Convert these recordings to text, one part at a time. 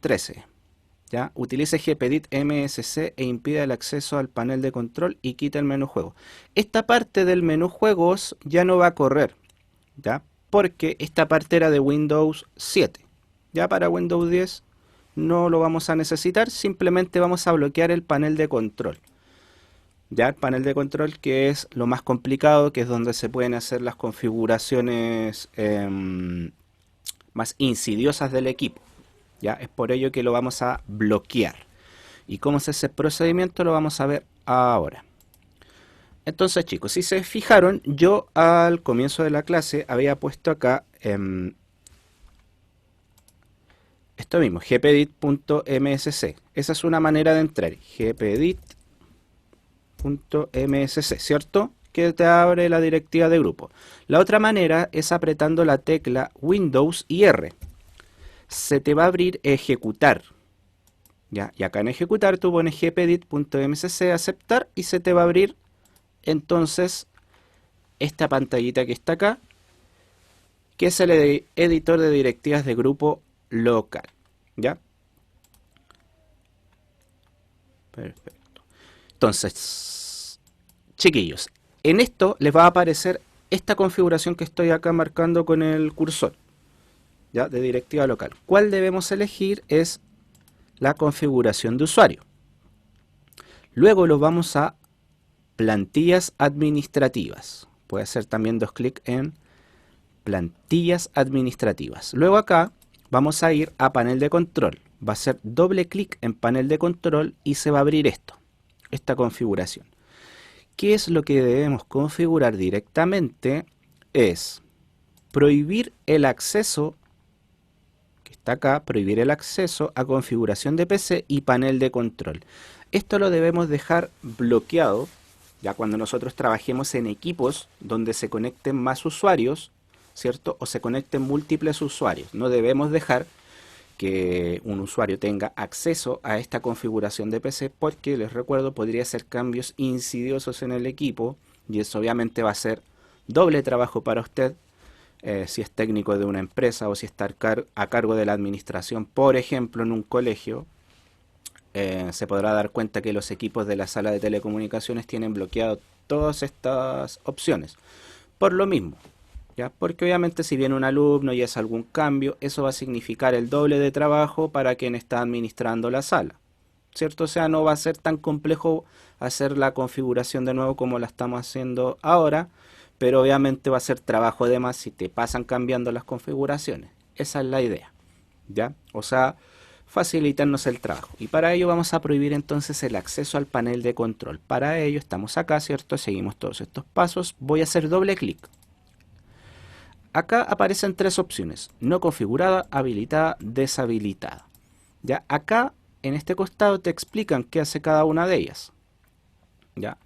13. ¿Ya? Utilice gpedit MSC e impide el acceso al panel de control y quita el menú juego. Esta parte del menú juegos ya no va a correr, ¿ya? Porque esta parte era de Windows 7. Ya para Windows 10 no lo vamos a necesitar, simplemente vamos a bloquear el panel de control. Ya el panel de control, que es lo más complicado, que es donde se pueden hacer las configuraciones más insidiosas del equipo. Ya es por ello que lo vamos a bloquear. Y cómo es ese procedimiento lo vamos a ver ahora. Entonces, chicos, si se fijaron, yo al comienzo de la clase había puesto acá esto mismo, gpedit.msc. Esa es una manera de entrar, gpedit.msc, ¿cierto? Que te abre la directiva de grupo. La otra manera es apretando la tecla Windows y R. Se te va a abrir ejecutar. ¿Ya? Y acá en ejecutar tú pones gpedit.msc, aceptar, y se te va a abrir entonces esta pantallita que está acá, que es el editor de directivas de grupo local. ¿Ya? Perfecto. Entonces, chiquillos, en esto les va a aparecer esta configuración que estoy acá marcando con el cursor, ¿ya? De directiva local. ¿Cuál debemos elegir? Es la configuración de usuario. Luego lo vamos a plantillas administrativas. Puede hacer también dos clics en plantillas administrativas. Luego acá vamos a ir a panel de control. Va a hacer doble clic en panel de control y se va a abrir esta configuración. ¿Qué es lo que debemos configurar directamente? Es prohibir el acceso, que está acá, prohibir el acceso a configuración de PC y panel de control. Esto lo debemos dejar bloqueado, ya cuando nosotros trabajemos en equipos donde se conecten más usuarios, ¿cierto? O se conecten múltiples usuarios. No debemos dejar que un usuario tenga acceso a esta configuración de PC, porque les recuerdo, podría hacer cambios insidiosos en el equipo y eso obviamente va a ser doble trabajo para usted, si es técnico de una empresa o si está a cargo de la administración, por ejemplo en un colegio. Se podrá dar cuenta que los equipos de la sala de telecomunicaciones tienen bloqueado todas estas opciones por lo mismo, ¿ya? Porque obviamente si viene un alumno y hace algún cambio, eso va a significar el doble de trabajo para quien está administrando la sala, ¿cierto? O sea, no va a ser tan complejo hacer la configuración de nuevo como la estamos haciendo ahora, pero obviamente va a ser trabajo de más si te pasan cambiando las configuraciones. Esa es la idea, ¿ya? O sea, facilitarnos el trabajo. Y para ello vamos a prohibir entonces el acceso al panel de control. Para ello estamos acá, ¿cierto? Seguimos todos estos pasos. Voy a hacer doble clic. Acá aparecen tres opciones: no configurada, habilitada, deshabilitada. ¿Ya? Acá en este costado te explican qué hace cada una de ellas. ¿Ya?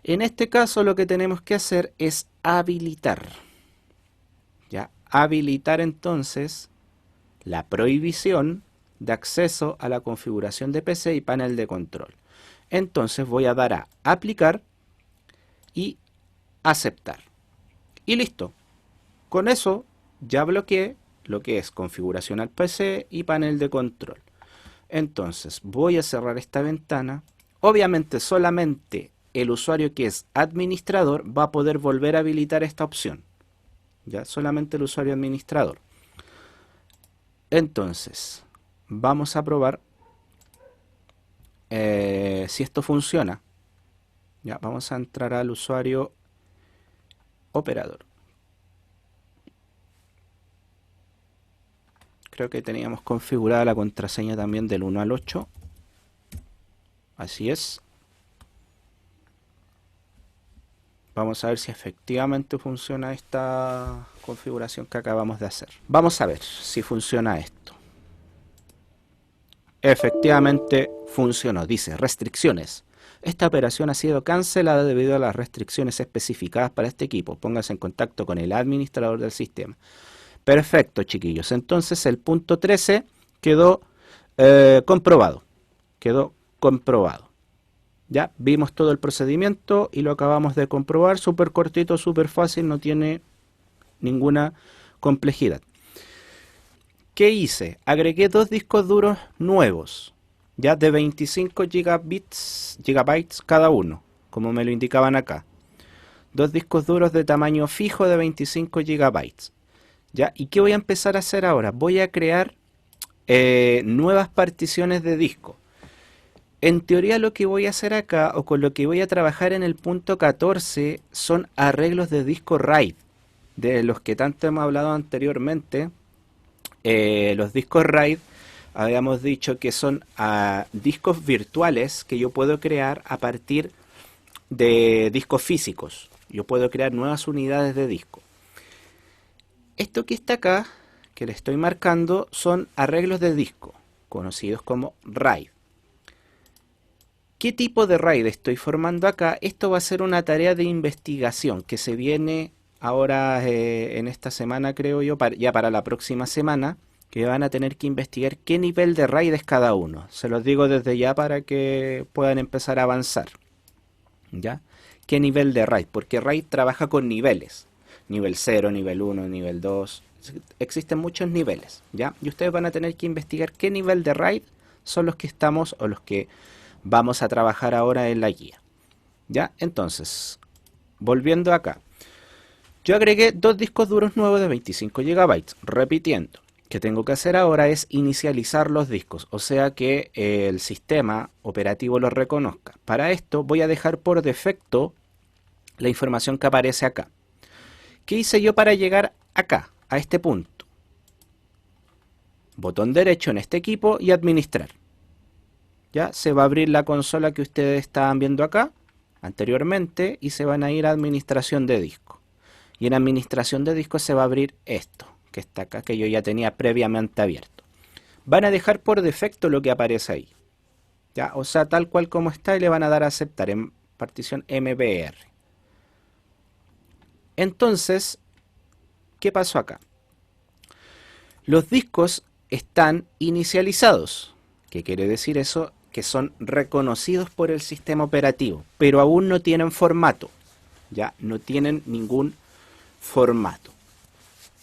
En este caso lo que tenemos que hacer es habilitar. ¿Ya? Habilitar entonces la prohibición de acceso a la configuración de PC y panel de control. Entonces voy a dar a aplicar y aceptar. Y listo. Con eso ya bloqueé lo que es configuración al PC y panel de control. Entonces voy a cerrar esta ventana. Obviamente solamente el usuario que es administrador va a poder volver a habilitar esta opción. Ya, solamente el usuario administrador. Entonces vamos a probar si esto funciona. Ya, vamos a entrar al usuario operador. Creo que teníamos configurada la contraseña también del 1 al 8. Así es. Vamos a ver si efectivamente funciona esta configuración que acabamos de hacer. Vamos a ver si funciona esto. Efectivamente funcionó. Dice restricciones. Esta operación ha sido cancelada debido a las restricciones especificadas para este equipo. Póngase en contacto con el administrador del sistema. Perfecto, chiquillos. Entonces el punto 13 quedó comprobado. Quedó comprobado. Ya vimos todo el procedimiento y lo acabamos de comprobar. Súper cortito, súper fácil, no tiene ninguna complejidad. ¿Qué hice? Agregué dos discos duros nuevos, ya de 25 gigabytes cada uno, como me lo indicaban acá. Dos discos duros de tamaño fijo de 25 gigabytes. ¿Ya? ¿Y qué voy a empezar a hacer ahora? Voy a crear nuevas particiones de disco. En teoría lo que voy a hacer acá, o con lo que voy a trabajar en el punto 14, son arreglos de disco RAID, de los que tanto hemos hablado anteriormente. Los discos RAID, habíamos dicho que son discos virtuales que yo puedo crear a partir de discos físicos. Yo puedo crear nuevas unidades de disco. Esto que está acá, que le estoy marcando, son arreglos de disco, conocidos como RAID. ¿Qué tipo de RAID estoy formando acá? Esto va a ser una tarea de investigación que se viene ahora en esta semana, creo yo, ya para la próxima semana, que van a tener que investigar qué nivel de RAID es cada uno. Se los digo desde ya para que puedan empezar a avanzar. ¿Ya? ¿Qué nivel de RAID? Porque RAID trabaja con niveles. Nivel 0, nivel 1, nivel 2. Existen muchos niveles, ¿ya? Y ustedes van a tener que investigar qué nivel de RAID son los que estamos o los que vamos a trabajar ahora en la guía. ¿Ya? Entonces, volviendo acá. Yo agregué dos discos duros nuevos de 25 GB. Repitiendo, que tengo que hacer ahora es inicializar los discos, o sea que el sistema operativo los reconozca. Para esto voy a dejar por defecto la información que aparece acá. ¿Qué hice yo para llegar acá, a este punto? Botón derecho en este equipo y administrar. Ya se va a abrir la consola que ustedes estaban viendo acá anteriormente y se van a ir a administración de disco. Y en administración de disco se va a abrir esto, que está acá, que yo ya tenía previamente abierto. Van a dejar por defecto lo que aparece ahí. ¿Ya? O sea, tal cual como está, y le van a dar a aceptar en partición MBR. Entonces, ¿qué pasó acá? Los discos están inicializados. ¿Qué quiere decir eso? Que son reconocidos por el sistema operativo, pero aún no tienen formato. Ya no tienen ningún formato.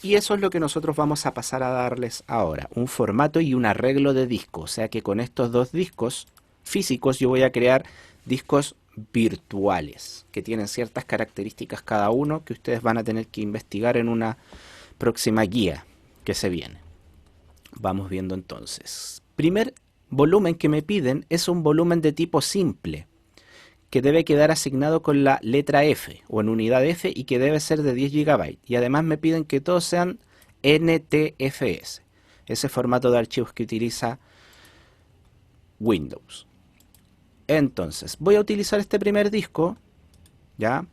Y eso es lo que nosotros vamos a pasar a darles ahora, un formato y un arreglo de disco. O sea que con estos dos discos físicos yo voy a crear discos virtuales, que tienen ciertas características cada uno que ustedes van a tener que investigar en una próxima guía que se viene. Vamos viendo entonces. Primer volumen que me piden es un volumen de tipo simple, que debe quedar asignado con la letra F o en unidad F y que debe ser de 10 GB. Y además me piden que todos sean NTFS, ese formato de archivos que utiliza Windows. Entonces, voy a utilizar este primer disco, ¿ya?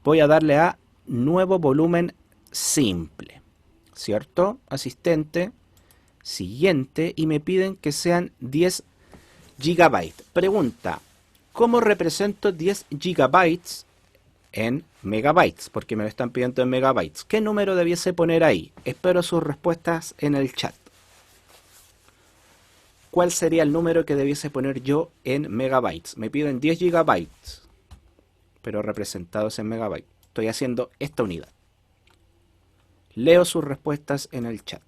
Voy a darle a nuevo volumen simple, ¿cierto? Asistente, siguiente, y me piden que sean 10 GB. Pregunta, ¿cómo represento 10 GB en megabytes? Porque me lo están pidiendo en megabytes. ¿Qué número debiese poner ahí? Espero sus respuestas en el chat. ¿Cuál sería el número que debiese poner yo en megabytes? Me piden 10 GB, pero representados en megabytes. Estoy haciendo esta unidad. Leo sus respuestas en el chat.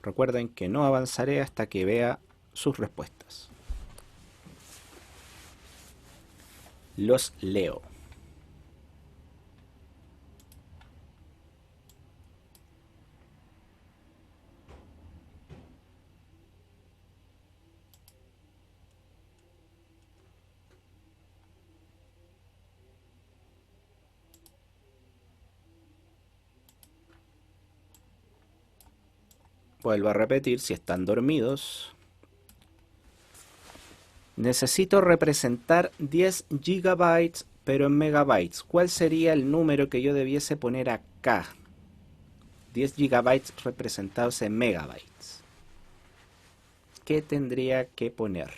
Recuerden que no avanzaré hasta que vea sus respuestas. Los leo. Vuelvo a repetir, si están dormidos. Necesito representar 10 GB, pero en megabytes. ¿Cuál sería el número que yo debiese poner acá? 10 GB representados en megabytes. ¿Qué tendría que poner?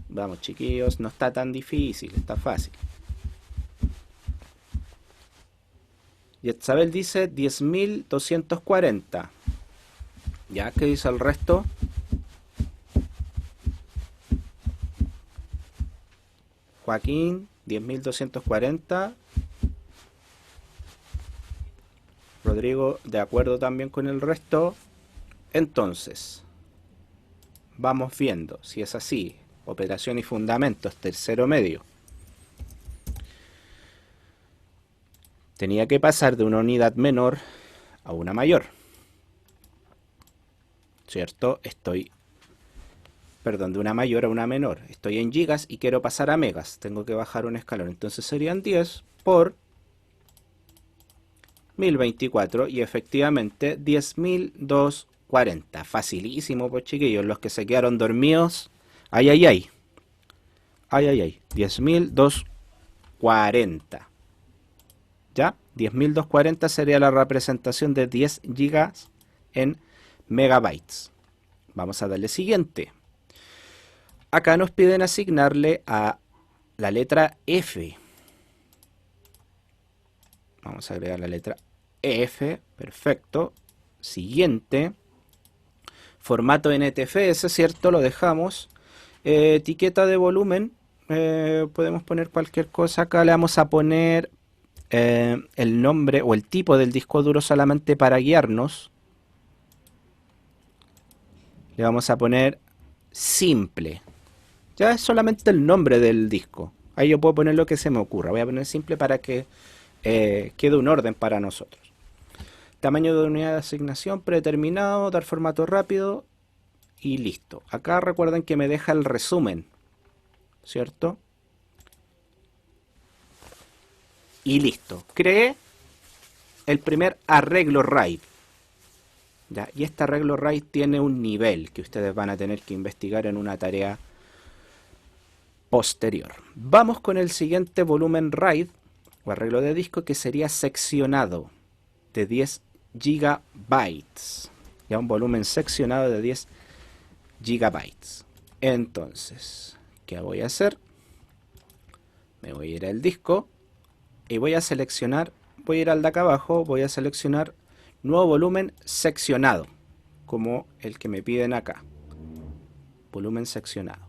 Vamos, chiquillos, no está tan difícil, está fácil. Yetzabel dice 10.240. ¿Ya? ¿Qué dice el resto? Joaquín, 10.240. Rodrigo, de acuerdo también con el resto. Entonces, vamos viendo si es así. Operación y fundamentos, tercero medio. Tenía que pasar de una unidad menor a una mayor. ¿Cierto? Perdón, de una mayor a una menor. Estoy en gigas y quiero pasar a megas. Tengo que bajar un escalón. Entonces serían 10 por 1024 y efectivamente 10.240. Facilísimo, pues chiquillos. Los que se quedaron dormidos. Ay, ay, ay. Ay, ay, ay. 10.240. ¿Ya? 10.240 sería la representación de 10 gigas en megabytes. Vamos a darle siguiente. Acá nos piden asignarle a la letra F. Vamos a agregar la letra F. Perfecto. Siguiente. Formato NTFS, ¿cierto? Lo dejamos. Etiqueta de volumen. Podemos poner cualquier cosa. Acá le vamos a poner el nombre o el tipo del disco duro solamente para guiarnos. Le vamos a poner simple. Ya es solamente el nombre del disco. Ahí yo puedo poner lo que se me ocurra. Voy a poner simple para que quede un orden para nosotros. Tamaño de unidad de asignación predeterminado, dar formato rápido y listo. Acá recuerden que me deja el resumen, ¿cierto? Y listo. Creé el primer arreglo RAID. ¿Ya? Y este arreglo RAID tiene un nivel que ustedes van a tener que investigar en una tarea posterior. Vamos con el siguiente volumen RAID o arreglo de disco, que sería seccionado de 10 gigabytes. Ya un volumen seccionado de 10 gigabytes. Entonces, ¿qué voy a hacer? Me voy a ir al disco y voy a seleccionar, voy a ir al de acá abajo, voy a seleccionar nuevo volumen seccionado, como el que me piden acá. Volumen seccionado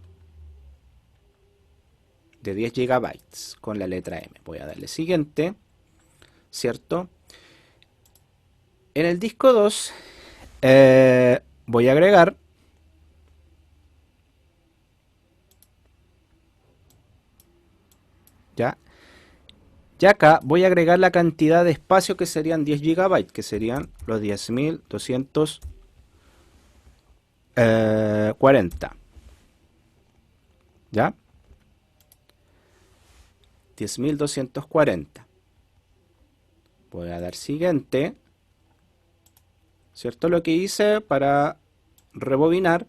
de 10 gigabytes con la letra M. Voy a darle siguiente, ¿cierto? En el disco 2 voy a agregar ya. Y acá voy a agregar la cantidad de espacio que serían 10 gigabytes, que serían los 10.240. ¿Ya? 10.240. Voy a dar siguiente. ¿Cierto? Lo que hice para rebobinar,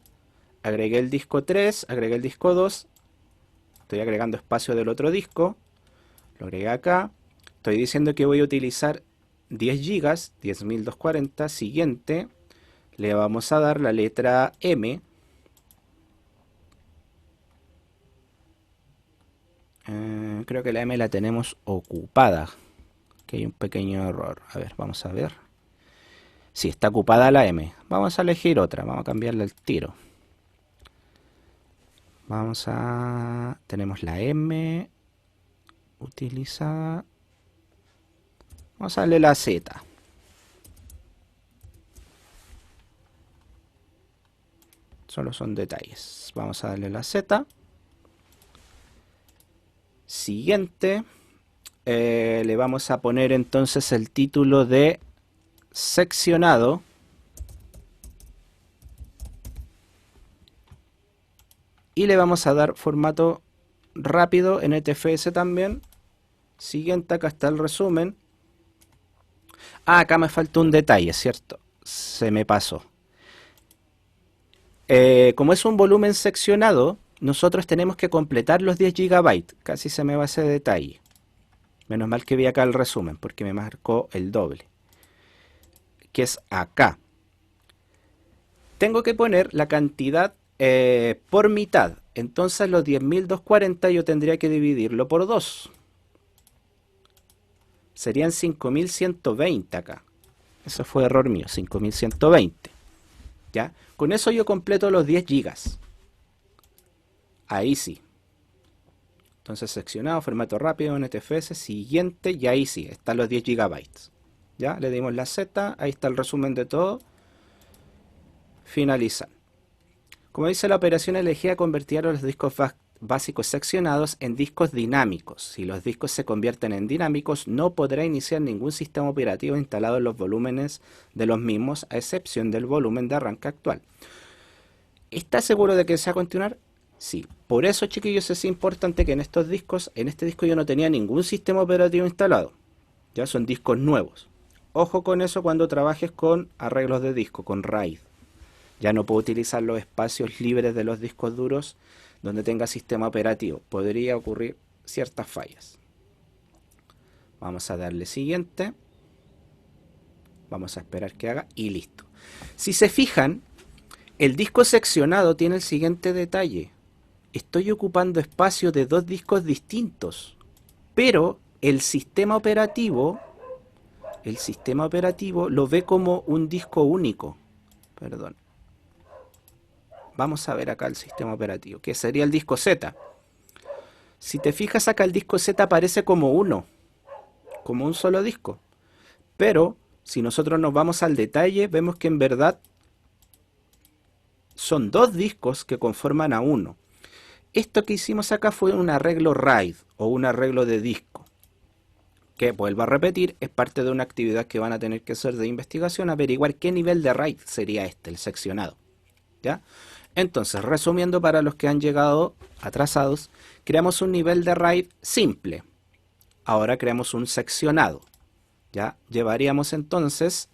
agregué el disco 3, agregué el disco 2. Estoy agregando espacio del otro disco. Lo agregué acá. Estoy diciendo que voy a utilizar 10 gigas, 10.240. Siguiente. Le vamos a dar la letra M. Creo que la M la tenemos ocupada. Que hay un pequeño error. A ver, vamos a ver. Sí, está ocupada la M. Vamos a elegir otra. Vamos a cambiarle el tiro. Tenemos la M utilizada. Vamos a darle la Z. Solo son detalles. Vamos a darle la Z. Siguiente. Le vamos a poner entonces el título de seccionado. Y le vamos a dar formato rápido en NTFS también. Siguiente, acá está el resumen. Acá me falta un detalle, ¿cierto? Se me pasó. Como es un volumen seccionado, nosotros tenemos que completar los 10 GB. Casi se me va ese detalle. Menos mal que vi acá el resumen, porque me marcó el doble. Que es acá. Tengo que poner la cantidad por mitad. Entonces los 10.240 yo tendría que dividirlo por 2. Serían 5.120 acá. Eso fue error mío, 5.120. ¿Ya? Con eso yo completo los 10 gigas. Ahí sí. Entonces seccionado, formato rápido, NTFS, siguiente, y ahí sí, están los 10 gigabytes. Ya, le dimos la Z, ahí está el resumen de todo. Finalizar. Como dice la operación elegida, convertirá los discos básicos seccionados en discos dinámicos. Si los discos se convierten en dinámicos, no podrá iniciar ningún sistema operativo instalado en los volúmenes de los mismos, a excepción del volumen de arranque actual. ¿Está seguro de que se va a continuar? Sí. Por eso, chiquillos, es importante que en estos discos, en este disco yo no tenía ningún sistema operativo instalado. Ya son discos nuevos. Ojo con eso cuando trabajes con arreglos de disco, con RAID. Ya no puedo utilizar los espacios libres de los discos duros donde tenga sistema operativo. Podría ocurrir ciertas fallas. Vamos a darle siguiente. Vamos a esperar que haga y listo. Si se fijan, el disco seccionado tiene el siguiente detalle. Estoy ocupando espacio de dos discos distintos, pero el sistema operativo lo ve como un disco único. Perdón. Vamos a ver acá el sistema operativo, que sería el disco Z. Si te fijas acá, el disco Z aparece como uno, como un solo disco. Pero si nosotros nos vamos al detalle, vemos que en verdad son dos discos que conforman a uno. Esto que hicimos acá fue un arreglo RAID o un arreglo de disco, que vuelvo a repetir, es parte de una actividad que van a tener que hacer de investigación, averiguar qué nivel de RAID sería este, el seccionado. ¿Ya? Entonces, resumiendo para los que han llegado atrasados, creamos un nivel de RAID simple. Ahora creamos un seccionado. ¿Ya? Llevaríamos entonces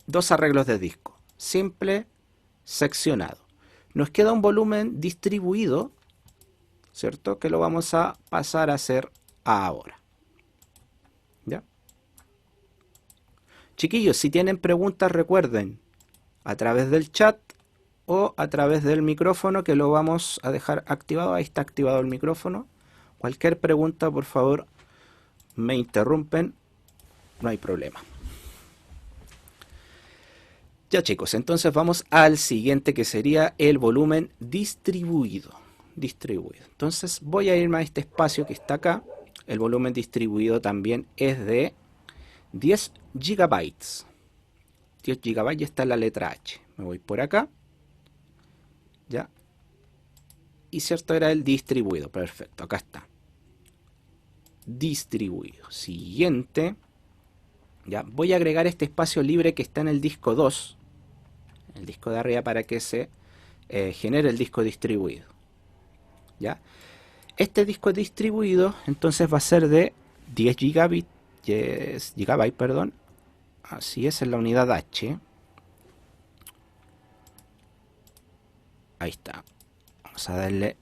dos arreglos de disco. Simple, seccionado. Nos queda un volumen distribuido, ¿cierto? Que lo vamos a pasar a hacer ahora. ¿Ya? Chiquillos, si tienen preguntas, recuerden, a través del chat o a través del micrófono, que lo vamos a dejar activado. Ahí está activado el micrófono. Cualquier pregunta, por favor, me interrumpen. No hay problema. Ya, chicos, entonces vamos al siguiente, que sería el volumen distribuido. Entonces voy a irme a este espacio que está acá. El volumen distribuido también es de 10 gigabytes. 10 GB, ya está en la letra H. Me voy por acá. Ya. Y cierto, era el distribuido. Perfecto, acá está. Distribuido. Siguiente. Ya, voy a agregar este espacio libre que está en el disco 2. El disco de arriba, para que se genere el disco distribuido. Ya. Este disco distribuido entonces va a ser de 10 GB, perdón. Así es, en la unidad H. Ahí está. Vamos a darle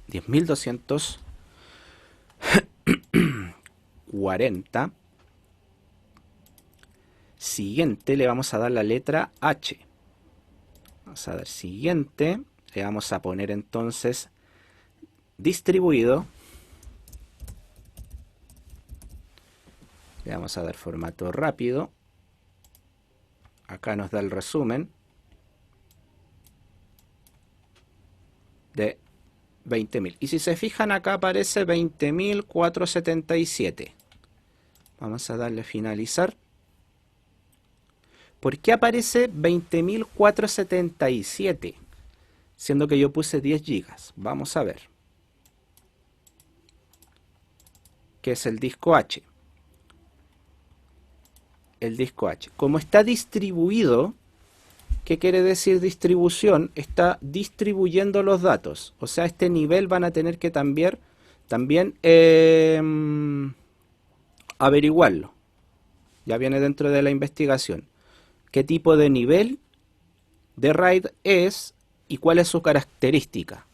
10.240. Siguiente, le vamos a dar la letra H. Vamos a dar siguiente. Le vamos a poner entonces distribuido. Le vamos a dar formato rápido. Acá nos da el resumen de 20.000. Y si se fijan, acá aparece 20.477. Vamos a darle a finalizar. ¿Por qué aparece 20.477? Siendo que yo puse 10 gigas. Vamos a ver. ¿Qué es el disco H? El disco H. Como está distribuido, ¿qué quiere decir distribución? Está distribuyendo los datos. O sea, este nivel van a tener que también averiguarlo. Ya viene dentro de la investigación. ¿Qué tipo de nivel de RAID es y cuál es su característica?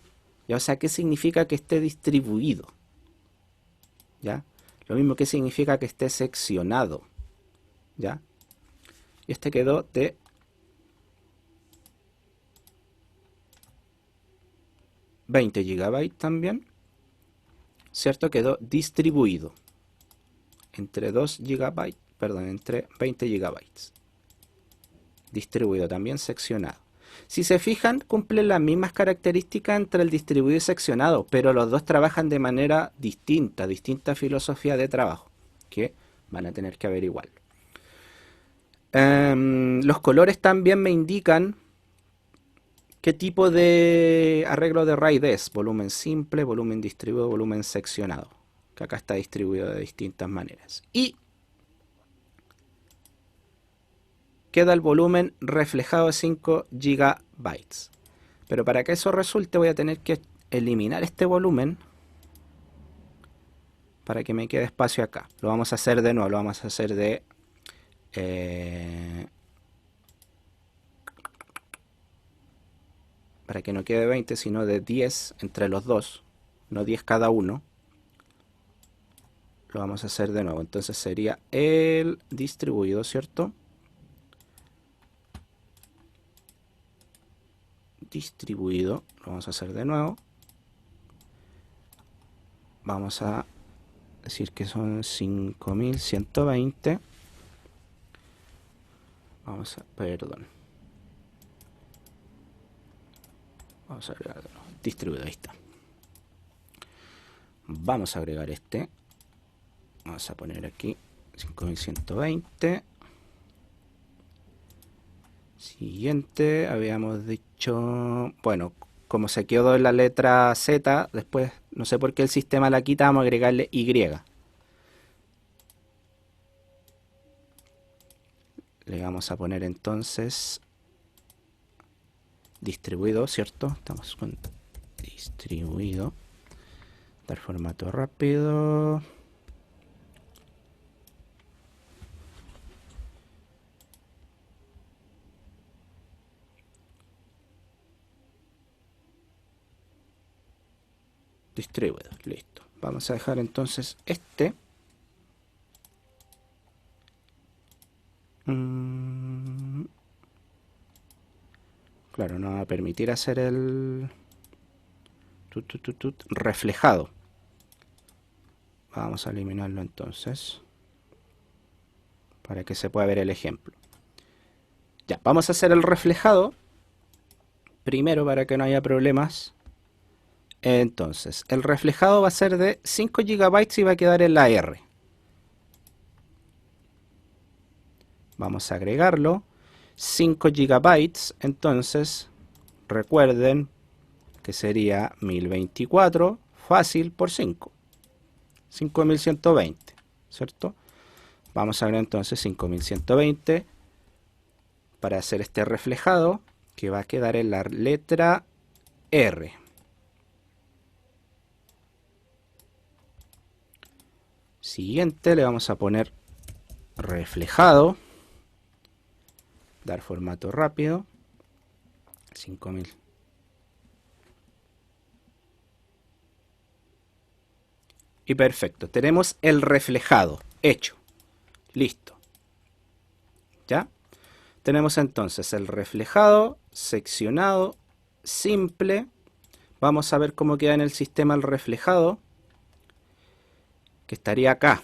¿Ya? O sea, ¿qué significa que esté distribuido? ¿Ya? Lo mismo que significa que esté seccionado. ¿Ya? Y este quedó de 20 GB también, ¿cierto? Quedó distribuido entre 2 GB, perdón, entre 20 GB. Distribuido también seccionado. Si se fijan, cumplen las mismas características entre el distribuido y seccionado, pero los dos trabajan de manera distinta, distinta filosofía de trabajo. que van a tener que averiguarlo. Los colores también me indican qué tipo de arreglo de RAID es. Volumen simple, volumen distribuido, volumen seccionado. Que acá está distribuido de distintas maneras. Y queda el volumen reflejado de 5 GB. Pero para que eso resulte voy a tener que eliminar este volumen para que me quede espacio acá. Lo vamos a hacer de nuevo, lo vamos a hacer de... para que no quede 20, sino de 10 entre los dos, no 10 cada uno. Lo vamos a hacer de nuevo, entonces sería el distribuido, ¿cierto? Distribuido, lo vamos a hacer de nuevo. Vamos a decir que son 5120. Vamos a, perdón. Vamos a agregar distribuido, ahí está. Vamos a agregar este. Vamos a poner aquí 5120. Siguiente, habíamos dicho, bueno, como se quedó en la letra Z, después no sé por qué el sistema la quita, vamos a agregarle Y. Le vamos a poner entonces distribuido, ¿cierto? Estamos con distribuido. Dar formato rápido. Distribuido, listo. Vamos a dejar entonces este. Claro, no va a permitir hacer el reflejado. Vamos a eliminarlo entonces para que se pueda ver el ejemplo. Ya, vamos a hacer el reflejado primero para que no haya problemas. Entonces, el reflejado va a ser de 5 GB y va a quedar en la R. Vamos a agregarlo. 5 GB, entonces, recuerden que sería 1024 fácil por 5. 5120, ¿cierto? Vamos a agregar entonces 5120 para hacer este reflejado que va a quedar en la letra R. Siguiente le vamos a poner reflejado, dar formato rápido, 5000. Y perfecto, tenemos el reflejado hecho, listo. ¿Ya? Tenemos entonces el reflejado, seccionado, simple. Vamos a ver cómo queda en el sistema el reflejado, que estaría acá.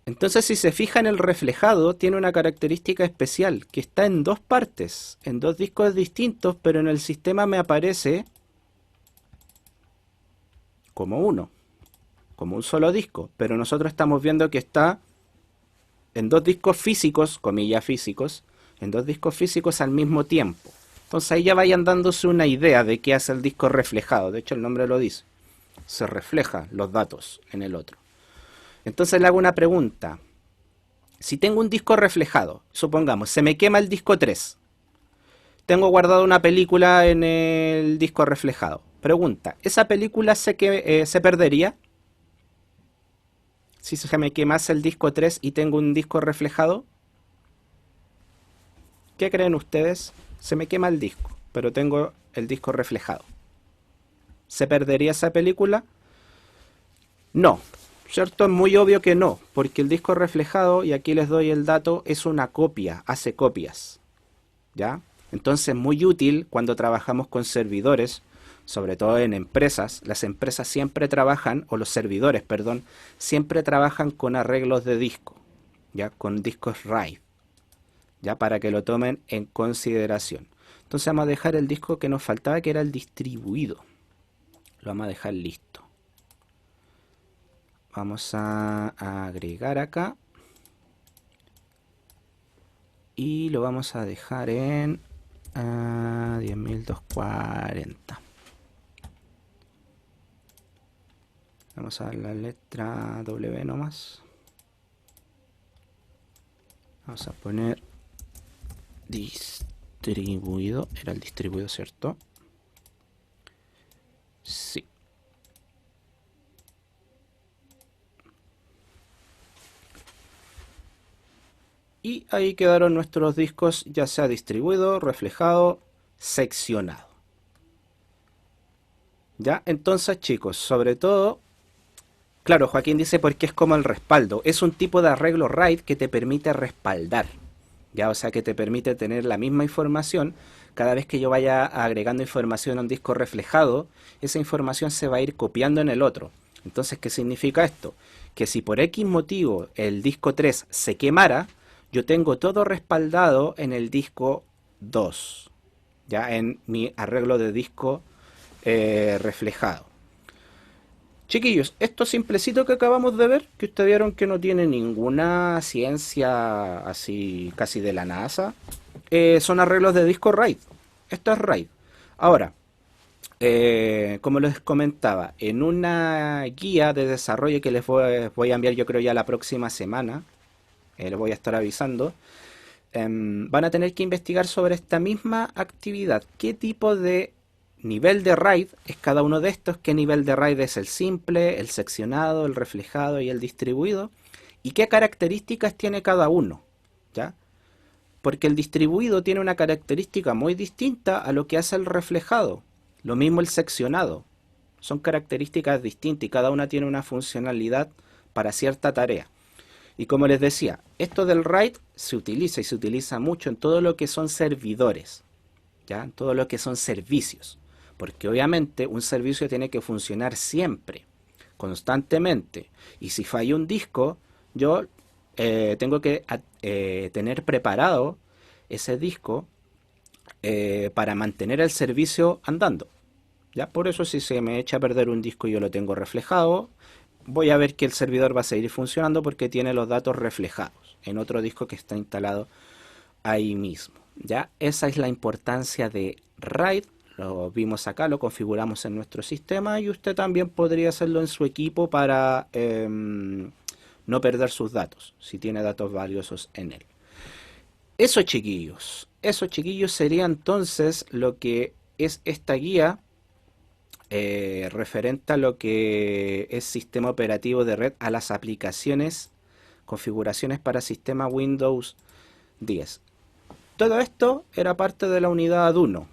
Entonces, si se fijan, el reflejado tiene una característica especial, que está en dos partes, en dos discos distintos, pero en el sistema me aparece como uno, como un solo disco, pero nosotros estamos viendo que está en dos discos físicos, comillas físicos, en dos discos físicos al mismo tiempo. Entonces ahí ya vayan dándose una idea de qué hace el disco reflejado. De hecho el nombre lo dice, se refleja los datos en el otro. Entonces le hago una pregunta. Si tengo un disco reflejado, supongamos, se me quema el disco 3. Tengo guardado una película en el disco reflejado. Pregunta, ¿esa película se perdería si se me quemase el disco 3 y tengo un disco reflejado? ¿Qué creen ustedes? Se me quema el disco, pero tengo el disco reflejado. ¿Se perdería esa película? No, ¿cierto? Es muy obvio que no, porque el disco reflejado, y aquí les doy el dato, es una copia, hace copias, ¿ya? Entonces, muy útil cuando trabajamos con servidores, sobre todo en empresas. Las empresas siempre trabajan, o los servidores, perdón, siempre trabajan con arreglos de disco, ¿ya? Con discos RAID, ¿ya? Para que lo tomen en consideración. Entonces vamos a dejar el disco que nos faltaba, que era el distribuido. Lo vamos a dejar listo. vamos a agregar acá. Y lo vamos a dejar en 10.240. Vamos a dar la letra W nomás. Vamos a poner distribuido. Era el distribuido, ¿cierto? Sí. Y ahí quedaron nuestros discos, ya sea distribuido, reflejado, seccionado. Ya, entonces chicos, sobre todo, claro, Joaquín dice porque es como el respaldo. Es un tipo de arreglo RAID que te permite respaldar. Ya, o sea que te permite tener la misma información. Cada vez que yo vaya agregando información a un disco reflejado, esa información se va a ir copiando en el otro. Entonces, ¿qué significa esto? Que si por X motivo el disco 3 se quemara, yo tengo todo respaldado en el disco 2, ya en mi arreglo de disco reflejado. Chiquillos, esto simplecito que acabamos de ver, que ustedes vieron que no tiene ninguna ciencia así casi de la NASA, son arreglos de disco RAID. Esto es RAID. Ahora, como les comentaba, en una guía de desarrollo que les voy a enviar yo creo ya la próxima semana, les voy a estar avisando, van a tener que investigar sobre esta misma actividad. ¿Qué tipo de nivel de RAID es cada uno de estos? ¿Qué nivel de RAID es el simple, el seccionado, el reflejado y el distribuido? ¿Y qué características tiene cada uno? ¿Ya? Porque el distribuido tiene una característica muy distinta a lo que hace el reflejado. Lo mismo el seccionado. Son características distintas y cada una tiene una funcionalidad para cierta tarea. Y como les decía, esto del RAID se utiliza y se utiliza mucho en todo lo que son servidores, ¿ya? En todo lo que son servicios. Porque obviamente un servicio tiene que funcionar siempre, constantemente. Y si falla un disco, yo tengo que tener preparado ese disco para mantener el servicio andando. ¿Ya? Por eso si se me echa a perder un disco y yo lo tengo reflejado, voy a ver que el servidor va a seguir funcionando porque tiene los datos reflejados en otro disco que está instalado ahí mismo. ¿Ya? Esa es la importancia de RAID. Lo vimos acá, lo configuramos en nuestro sistema y usted también podría hacerlo en su equipo para no perder sus datos, si tiene datos valiosos en él. Eso chiquillos sería entonces lo que es esta guía referente a lo que es sistema operativo de red, a las aplicaciones, configuraciones para sistema Windows 10. Todo esto era parte de la unidad 1.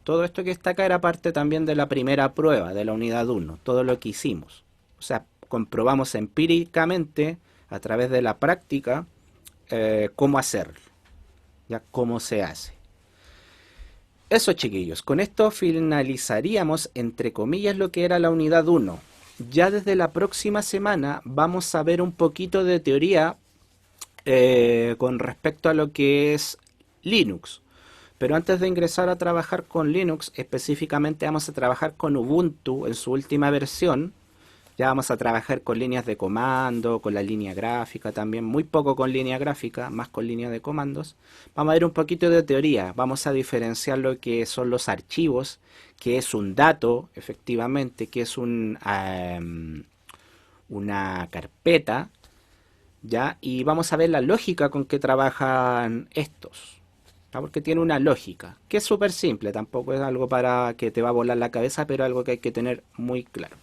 Todo esto que está acá era parte también de la primera prueba de la unidad 1. Todo lo que hicimos. O sea, comprobamos empíricamente a través de la práctica cómo hacerlo. Ya cómo se hace. Eso chiquillos, con esto finalizaríamos entre comillas lo que era la unidad 1. Ya desde la próxima semana vamos a ver un poquito de teoría con respecto a lo que es Linux. Pero antes de ingresar a trabajar con Linux, específicamente vamos a trabajar con Ubuntu en su última versión. Ya vamos a trabajar con líneas de comando, con la línea gráfica también, muy poco con línea gráfica, más con línea de comandos. Vamos a ver un poquito de teoría, vamos a diferenciar lo que son los archivos, que es un dato, efectivamente, que es una carpeta, ¿ya? Y vamos a ver la lógica con que trabajan estos, ¿ya? Porque tiene una lógica, que es súper simple, tampoco es algo para que te va a volar la cabeza, pero algo que hay que tener muy claro.